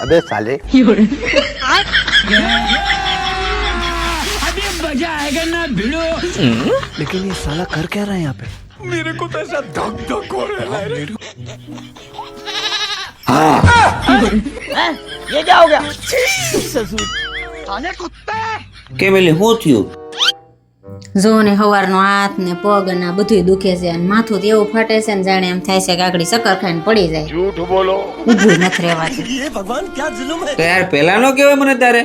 अबे साले अभी मजा आएगा ना भिड़ो। लेकिन ये साला कर क्या रहा है यहाँ पे? मेरे को तो ऐसा धक धक हो रहा है। ये क्या हो गया? કેમ એટલે શું થયું? જો ને હવારનો હાથ ને પગ ને આ બધું દુખે છે અને માથું તો એવું ફાટે છે ને જાણે એમ થાય છે કે આકડી શક્કર ખાઈને પડી જાય. झूठ बोलो. ઊભું નથી રહેવાતું. તો યાર પેલા નો કહેવાય મને તારે.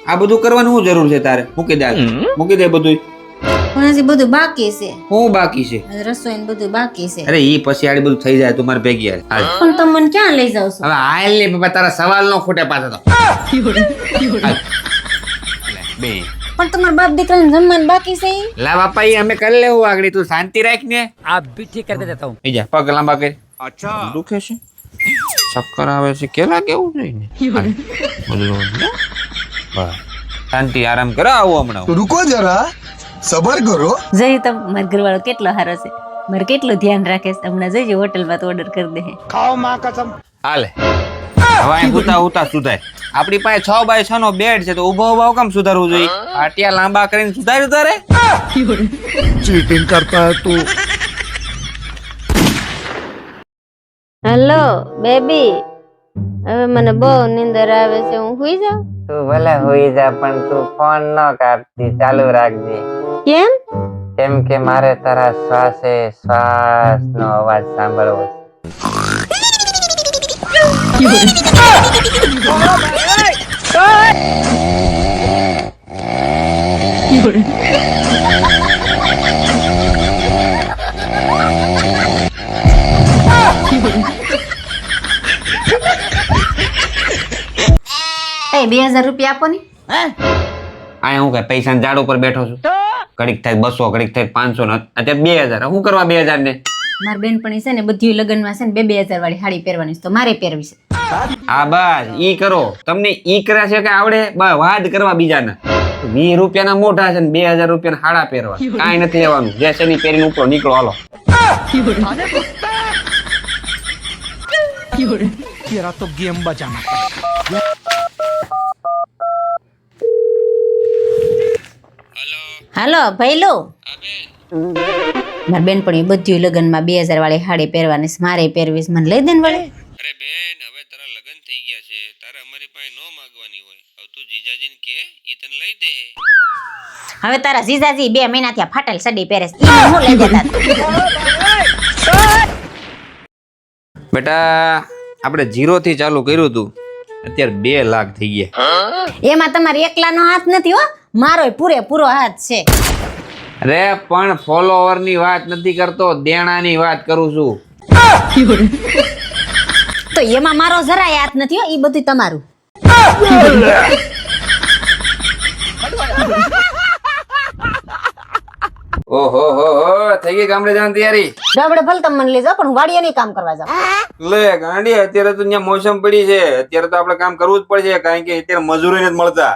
આ બધું કરવાની શું જરૂર છે તારે? મૂકી દે મૂકી દે બધું. પણ હજી બધું બાકી છે. શું બાકી છે? રસોઈ ને બધું બાકી છે. અરે ઈ પછી આડી બધું થઈ જાય તું મારે ભેગી હાલ. પણ તમે મને ક્યાં લઈ જાવ છો? હવે હાલ ને બાપા તારા સવાલ નો ખૂટે પાછો તો. બે પણ તમારા બાપ દીકરાને જમવાનું બાકી છે ઈ? લા બાપા ઈ અમે કરી લેવું આગળ તું શાંતિ રાખ ને. आप भी ठीक करके देता हूँ. ઈ જા પગ લાંબા કરી. અચ્છા દુખે છે ચક્કર આવે છે કેલા કેવું જોઈએ ને બધું બસ શાંતિ આરામ કરો આવું હમણાં. तो रुको जरा सबर करो. જોયું તમે મારા ઘરવાળો કેટલો સારો છે, મારે કેટલું ધ્યાન રાખે છે. હમણાં જોઈજો હોટલમાં તો ઓર્ડર કરી દે. खाओ माँ कसम. હાલે હવે ઉતા ઉતા સુધાર. આપણી પાસે 6x6 નો બેડ છે તો ઉભા ઉભા કામ સુધારવું જોઈએ? આટિયા લાંબા કરીને સુધાર્યું તારે? चीटिंग करता है तू. હેલો બેબી, હવે મને બહુ નીંદર આવે છે, હું સુઈ જાઉં? તું ભલે હોઈ જા પણ તું ફોન ન કાપતી, ચાલુ રાખજે. કેમ? કેમ કે મારે તારા શ્વાસે શ્વાસ નો અવાજ સાંભળવો છે. એ 2000 રૂપિયા આપો ને. આ હું કઈ પૈસા ઝાડ ઉપર બેઠો છું? ઘડીક થાય 200 ઘડીક થાય 500 ને અત્યારે 2000. હું કરવા 2000 ને? મારી બેનપણી છે ને બધી લગ્નમાં છે ને 2000 વાળી સાડી પહેરવાની છે, તો મારે પહેરવી છે. હા બસ ઈ કરો. તમને ઈ કર્યા છે કે આવડે? બસ વાત કરવા બીજાના. 20 રૂપિયાના મોઢા છે ને 2000 રૂપિયાના હાડા પહેરવા. કાંઈ નથી લેવાનું. જે છે ની પહેરીને ઉપરો નીકળો હાલો. तेरा तो गेम बचाना पड़ेगा. હાલો ભઈલો, મારી બેનપણી બધી લગ્નમાં 2000 વાળી સાડી પહેરવાની છે, મારે પહેરવી છે, મને લઈ દે ને વળી. અરે બેન હવે તારા લગન થઈ ગયા છે, તારે અમારી પાસે નો માંગવાની હોય. હવે તું જીજાજીને કે ઈ તને લઈ દે. હવે તારા જીજાજી 2 મહિનાથી આ ફાટેલ સાડી પહેરે છે, ઈ હું લઈ દેતા. બેટા આપણે 0 થી ચાલુ કર્યું હતું, અત્યારે 2 લાખ થઈ ગયા. એમાં તમારે એકલાનો હાથ નથી હો, મારોય પૂરેપૂરો હાથ છે. અરે પણ ફોલોવર ની વાત નથી કરતો, દેણાની વાત કરું છું. તો એમાં મારો જરાય હાથ નથી હો, ઈ બધું તમારું. ઓહો હો હો થઈ ગઈ ગામડે જવાની તૈયારી? ગામડે ભલે તમે મને લઈ જાઓ, પણ હું વાડીએ નહીં કામ કરવા જાઉં. લે ગાંડી અત્યારે તો ત્યાં મોસમ પડી છે, અત્યારે તો આપણે કામ કરવું જ પડશે, કારણ કે અત્યારે મજૂરી નથી મળતા.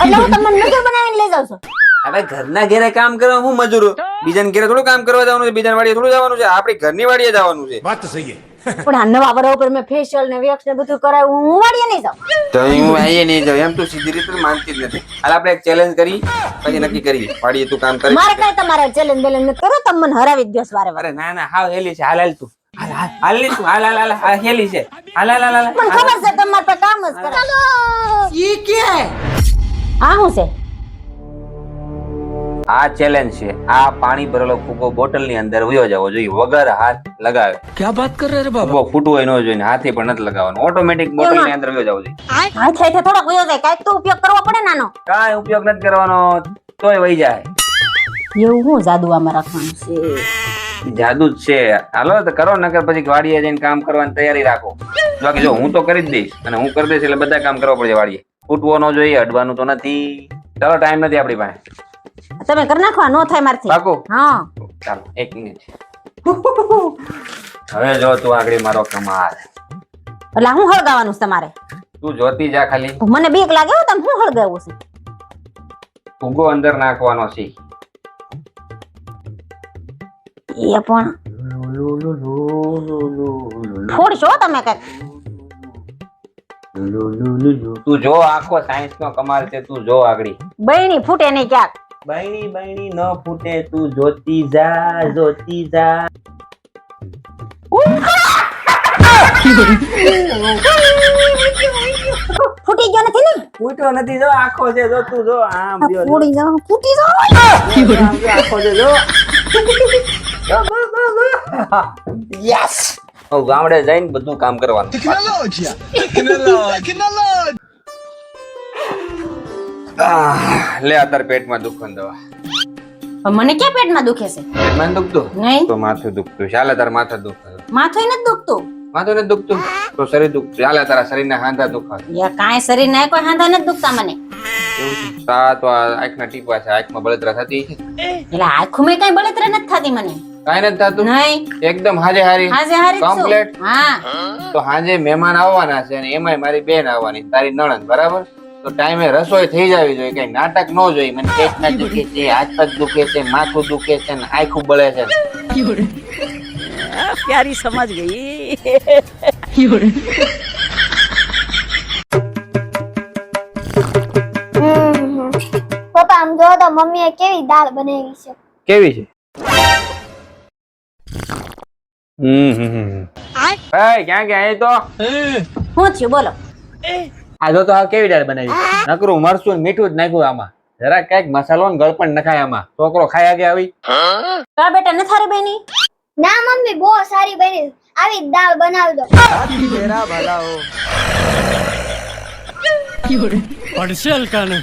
એટલે હું તમને મજૂર બનાવીને લઈ જાઉં છું. હવે ઘરના ઘરે કામ કરવા હું મજૂર? બીજાના ઘરે થોડું કામ કરવા જવાનું છે, બીજાની વાડીએ થોડું જવાનું છે, આપણી ઘરની વાડીએ જવાનું છે. बात तो सही है. પણ આ નવા વરા ઉપર મેં ફેશિયલ ને વેક્સ ને બધું કરાવ્યું, હું વાડીએ નહીં જાઉં. તો હું આઈએ નહીં જાઉં એમ તું સીધી રીતે માનતી જ નથી. હાલ આપણે એક ચેલેન્જ કરી પછી નક્કી કરી વાડીએ તું કામ કરી. મારે કઈ તમારે ચેલેન્જ બેલેન્જ નથી કરો, તમે મને હરાવી જ દો વારે વારે. અરે ના ના હાવ હેલી છે. હાલ હાલ તું હાલ હાલ હાલ ની તું હાલ હાલ હાલ હાલ હેલી છે. હાલ હાલ હાલ હાલ મને ખબર છે તમારે પર કામ જ કરે. ઈ કે આ શું છે? આ ચેલેન્જ છે. આ પાણી ભરેલો ફૂગો બોટલ ની અંદર વયો જવો જોઈએ વગર હાથ લગાવે. क्या बात कर रहे रे बाबा? ફૂગો ફૂટવો ન જોઈએ, હાથે પણ નથી લગાવવાનો, ઓટોમેટિક બોટલ ની અંદર વયો જવો જોઈએ. હાથ હાથે થોડોક વયો જાય, કાંઈક તો ઉપયોગ કરવો પડે નાનો. કાંઈ ઉપયોગ નથી કરવાનો તોય વહી જાય. એવું હું જાદુ આમાં રાખવાનું છે? જાદુ જ છે. હાલો તો કરો, નકર પછી વાડીએ જઈને કામ કરવાની તૈયારી રાખો. બાકી જો હું તો કરી જ દઈશ અને હું કરી દઈશ એટલે બધા કામ કરવા પડશે વાડીએ. ફૂટવો ન જોઈએ, અડવાનું તો નથી. ચાલો ટાઈમ નથી આપણી પાસે. તમે કરી નાખવા, નો થાય મારથી. પાકું? હા ચાલો 1 મિનિટ. હવે જો તું આગળ મારો કમાલ. એટલે હું હળગાવાનું છે તમારે? તું જોતી જા ખાલી. મને બીક લાગે હો, તમે હું હળગાવું છે? ફૂગો અંદર નાખવાનો છે. એ પણ છોડશો તમે કઈક. તું જો આખો સાયન્સ નો કમાલ છે, તું જો આગળી. બહેણી ફૂટે નહીં ક્યાંક. બહેણી ન ફૂટે, તું જોતી જા. ફૂટી ગયો નથી ને? ફૂટ્યો નથી, જો આખો છે, જો તું જો આમ જો, જો. ફૂટી જાવ, ફૂટી જાવ. આમ જો, આખો છે, જો. યસ. હવે ગામડે જઈને બધું કામ કરવાનું. લે અત્યારે પેટમાં દુખન દવા. પણ મને ક્યાં પેટમાં દુખે છે? પેટમાં નથી દુખતું? નહીં. તો માથું દુખતું. ચાલે તારે માથું દુખતું. માથું નથી દુખતું. માથું નથી દુખતું તો શરીર દુખતું. ચાલે તારા શરીરના હાંધા દુખાવે. યા કાંઈ શરીર ના કોઈ હાંધા નથી દુખતા મને. એવું છે? તો આ આંખના ટીપા છે, આંખમાં બળતરા થતી છે? એટલે આંખોમાં કઈ બળતરા નથી થતી મને. કાંઈ નથી થતું? નહીં. એકદમ હાજે હારી હાજે હારી જ છું. કમ્પ્લીટ. હા. તો હાજે મહેમાન આવવાના છે અને એમાંય મારી બેન આવવાની, તારી નણંદ, બરાબર? તો ટાઈમે રસોઈ થઈ જવી જોઈએ, કઈ નાટક ન જોઈએ. મને પેટના દુખે છે, હાથ પગ દુખે છે, માથું દુખે છે ને આંખું બળે છે. प्यारी समझ गई પપ્પા આમ જો તો મમ્મીએ કેવી દાળ બનાવી છે. કેવી છે? ક્યાં ગયા એ તો? શું થયું બોલો? આ જો તો આ કેવી દાળ બનાવી? નકરું મરચું ને મીઠું જ નાખ્યું આમાં. જરા કઈક મસાલો ને ગળપણ નખાય આમાં. છોકરો ખાઈ આગે આવી? કા બેટા ન થારી બેની? ના મમ્મી બહુ સારી બની, આવી જ દાળ બનાવજો. तेरा भला हो. પડશે હલકાને.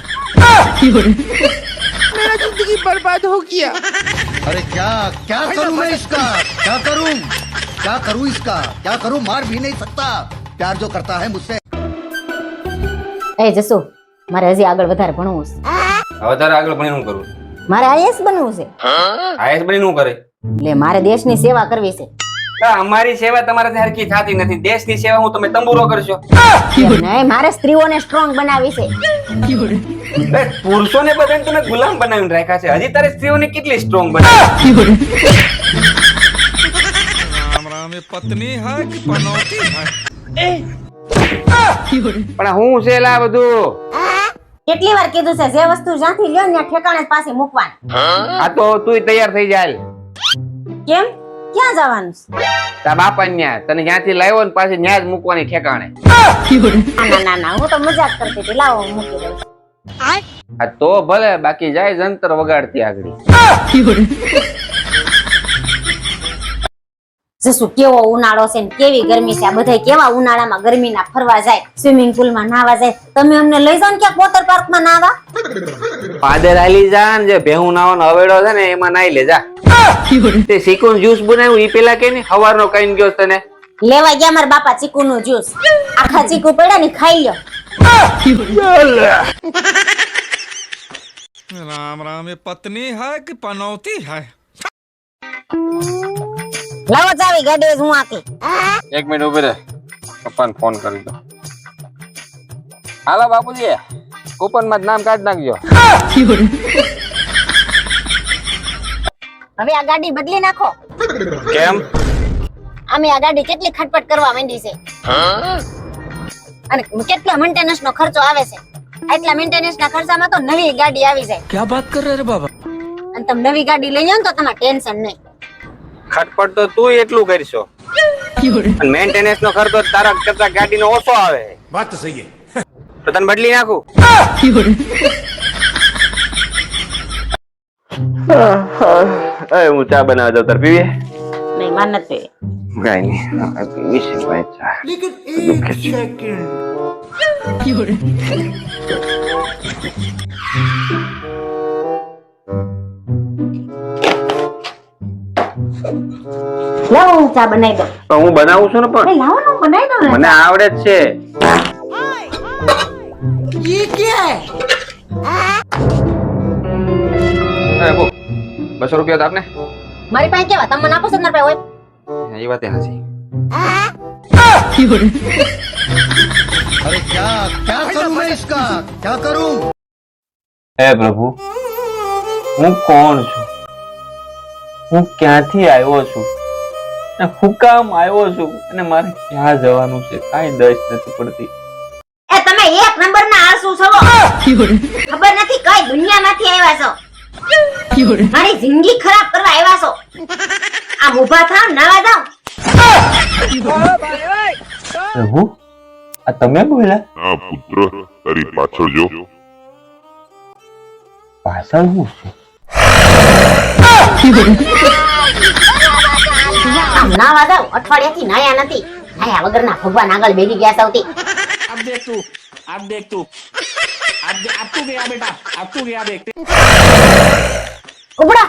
अरे क्या करूं मैं इसका? क्या करूं इसका? क्या करूं? मार भी नहीं सकता. प्यार जो करता है मुझसे. એ જસુ, મારે હજી આગળ વધારે ભણવું છે. હવે તારે આગળ ભણી શું કરવું? મારે આઈએસ બનવું છે. આઈએસ બની શું કરે? એટલે મારે દેશની સેવા કરવી છે. અમારી સેવા તમારાથી હરખી થતી નથી. દેશની સેવા હું તમે તંબુરો કરશો? નહીં, મારે સ્ત્રીઓને સ્ટ્રોંગ બનાવી છે. પુરુષોને બધાને તમે ગુલામ બનાવીને રાખ્યા છે. હજી તારે સ્ત્રીઓને કેટલી સ્ટ્રોંગ બનાવી? રામ રામ એ પત્ની હૈ કે પનોતી હૈ? પણ હું છે લા બધું? કેટલી વાર કીધું છે, જે વસ્તુ જ્યાંથી લ્યો ને ઠેકાણે પાસે મૂકવાની. આ તો તું તૈયાર થઈ જાય. કેમ? ક્યાં જવાનું છે? તા બાપા ન્યા તને જ્યાંથી લાવ્યો ને પાછી ન્યા જ મૂકવાની ઠેકાણે. ના ના, હું તો મજાક કરતી હતી. લાવો હું મૂકી દઉં છું. આ તો ભલે, બાકી જાય જંતર વગાડતી આગળ. જસુ, કેવો ઉનાળો છે ને કેવી ગરમી છે. આ બધા કેવા ઉનાળામાં ગરમીના ફરવા જાય, સ્વિમિંગ પુલમાં નાવા જાય. તમે અમને લઈ જાઓ ને ક્યાંક વોટર પાર્કમાં નાવા. પાદર આલી જા ને જે ભેહું નાવાનો હવેડો છે ને એમાં નાઈ લે જા. તે સિકુન જ્યુસ બનાવ્યું ઈ પેલા કે ને હવારનો કઈને ગયો તને. લેવા ગયા મારા બાપા ચીકુનું જ્યુસ. આખા ચીકુ પડ્યા ને ખાઈ લ્યો. રામ રામ એ પત્ની હૈ કે પનોતી હૈ? લાવો ચાવી, ગાડી હું આપી. એક મિનિટ ઉભી રહે, પપ્પાને ફોન કરી દો. હાલો બાપુજી, કૂપન માં નામ કાઢી નાખજો. હવે આ ગાડી બદલી નાખો. કેમ? અમે આ ગાડી કેટલી ખટપટ કરવા માંડી છે અને કેટલા મેન્ટેનન્સ નો ખર્ચો આવે છે. એટલા મેન્ટેનન્સ ના ખર્ચામાં તો નવી ગાડી આવી જાય. क्या बात कर रहे रे बाबा? અને તમે નવી ગાડી લઈ જાઓ ને તો તમારે ટેન્શન નહીં. ખટપટ તો તું એટલું કરશો, અને મેન્ટેનન્સ નો ખર્ચો તારા કરતા ગાડીનો ઓછો આવે. बात तो सही है. તો તને બદલી નાખું. હું ચા બનાવવા જાઉં, તાર પીવી? નહીં, માર નથી. કઈ નહીં, પીવી છે ભાઈ ચા. દુખે છે. લાવો હું ચા બનાવી દઉં. પણ હું બનાવું છું ને, પણ લાવો ને હું બનાવી દઉં ને. મને આવડે જ છે. અરે બો, 200 રૂપિયા તો આપને. મારી પાસે કેવા તમે મને આપો છો? મારી પાસે હોય. એ વાત હાચી. अरे क्या करूं मैं इसका? क्या करूं? હે પ્રભુ, હું કોણ છું? હું ક્યાંથી આવ્યો છું? હું કામ આવ્યો છું? અને મારે ક્યાં જવાનું છે? કાંઈ દસ નથી પડતી. આળસુ છો ખબર નથી કઈ દુનિયામાંથી આવ્યા છો મારી જિંદગી ખરાબ કરવા આવ્યા છો આમ ઊભા થાવ નાવા જાવ પ્રભુ આ તમે બોલ્યા હા પુત્ર તારી પાછળ જો પાછળ હું છે આમ નાવા જાવ અઠવાડિયાથી નાયા નથી નાયા વગરના ભગવાન આગળ બેસી ગયા સૌથી अब देख तू अब तू गया बेटा अब तू गया देख ઉભડા